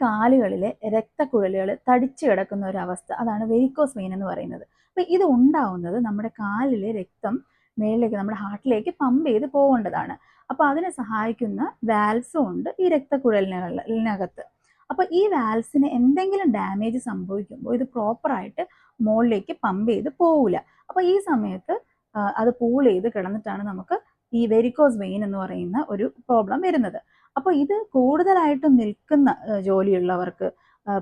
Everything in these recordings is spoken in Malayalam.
കാലുകളിലെ രക്തക്കുഴലുകൾ തടിച്ചു കിടക്കുന്ന ഒരു അവസ്ഥ, അതാണ് വെരിക്കോസ് വെയിൻ എന്ന് പറയുന്നത്. അപ്പോൾ ഇത് ഉണ്ടാവുന്നത് നമ്മുടെ കാലിലെ രക്തം മേളിലേക്ക് നമ്മുടെ ഹാർട്ടിലേക്ക് പമ്പ് ചെയ്ത് പോകേണ്ടതാണ്. അപ്പോൾ അതിനെ സഹായിക്കുന്ന വാൽവ്സും ഉണ്ട് ഈ രക്തക്കുഴലിനകത്ത്. അപ്പോൾ ഈ വാൽവ്സിന് എന്തെങ്കിലും ഡാമേജ് സംഭവിക്കുമ്പോൾ ഇത് പ്രോപ്പറായിട്ട് മുകളിലേക്ക് പമ്പ് ചെയ്ത് പോവില്ല. അപ്പോൾ ഈ സമയത്ത് അത് പൂൾ ചെയ്ത് കിടന്നിട്ടാണ് നമുക്ക് ഈ വെരിക്കോസ് വെയിൻ എന്ന് പറയുന്ന ഒരു പ്രോബ്ലം വരുന്നത്. അപ്പോൾ ഇത് കൂടുതലായിട്ടും നിൽക്കുന്ന ജോലിയുള്ളവർക്ക്,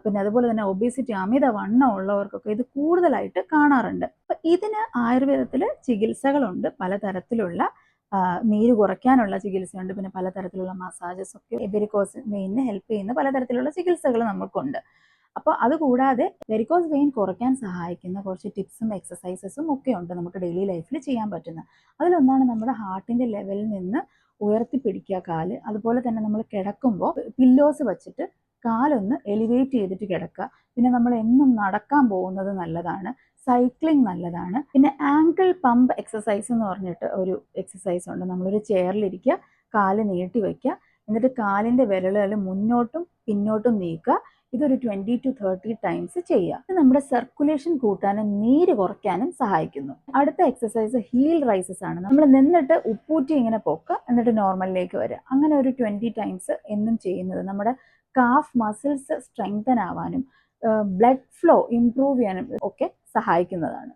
പിന്നെ അതുപോലെ തന്നെ ഒബേസിറ്റി, അമിതവണ്ണം ഉള്ളവർക്കൊക്കെ ഇത് കൂടുതലായിട്ട് കാണാറുണ്ട്. അപ്പം ഇതിന് ആയുർവേദത്തിൽ ചികിത്സകളുണ്ട്, പലതരത്തിലുള്ള നീര് കുറയ്ക്കാനുള്ള ചികിത്സയുണ്ട്, പിന്നെ പലതരത്തിലുള്ള മസാജസ് ഒക്കെ വെരിക്കോസ് വെയിനിന് ഹെൽപ്പ് ചെയ്യുന്ന പലതരത്തിലുള്ള ചികിത്സകൾ നമുക്കുണ്ട്. അപ്പോൾ അതുകൂടാതെ വെരിക്കോസ് വെയിൻ കുറയ്ക്കാൻ സഹായിക്കുന്ന കുറച്ച് ടിപ്സും എക്സസൈസസും ഒക്കെ ഉണ്ട് നമുക്ക് ഡെയിലി ലൈഫിൽ ചെയ്യാൻ പറ്റുന്ന. അതിലൊന്നാണ് നമ്മുടെ ഹാർട്ടിൻ്റെ ലെവലിൽ നിന്ന് ഉയർത്തിപ്പിടിക്കുക കാല്. അതുപോലെ തന്നെ നമ്മൾ കിടക്കുമ്പോൾ പില്ലോസ് വെച്ചിട്ട് കാലൊന്ന് എലിവേറ്റ് ചെയ്തിട്ട് കിടക്കുക. പിന്നെ നമ്മൾ എന്നും നടക്കാൻ പോകുന്നത് നല്ലതാണ്, സൈക്ലിംഗ് നല്ലതാണ്. പിന്നെ ആങ്കിൾ പമ്പ് എക്സസൈസ് എന്ന് പറഞ്ഞിട്ട് ഒരു എക്സസൈസ് ഉണ്ട്. നമ്മളൊരു ചെയറിലിരിക്കുക, കാല് നീട്ടി വയ്ക്കുക, എന്നിട്ട് കാലിൻ്റെ വിരലുകൾ മുന്നോട്ടും പിന്നോട്ടും നീക്കുക. ഇതൊരു 20 to 30 ടൈംസ് ചെയ്യുക. ഇത് നമ്മുടെ സർക്കുലേഷൻ കൂട്ടാനും നീര് കുറയ്ക്കാനും സഹായിക്കുന്നു. അടുത്ത എക്സസൈസ് ഹീൽ റൈസസ് ആണ്. നമ്മൾ നിന്നിട്ട് ഉപ്പൂറ്റി ഇങ്ങനെ പൊക്കുക, എന്നിട്ട് നോർമലിലേക്ക് വരിക. അങ്ങനെ ഒരു 20 ടൈംസ് എന്നും ചെയ്യുന്നത് നമ്മുടെ കാഫ് മസിൽസ് സ്ട്രെങ്തൻ ആവാനും ബ്ലഡ് ഫ്ലോ ഇംപ്രൂവ് ചെയ്യാനും ഒക്കെ സഹായിക്കുന്നതാണ്.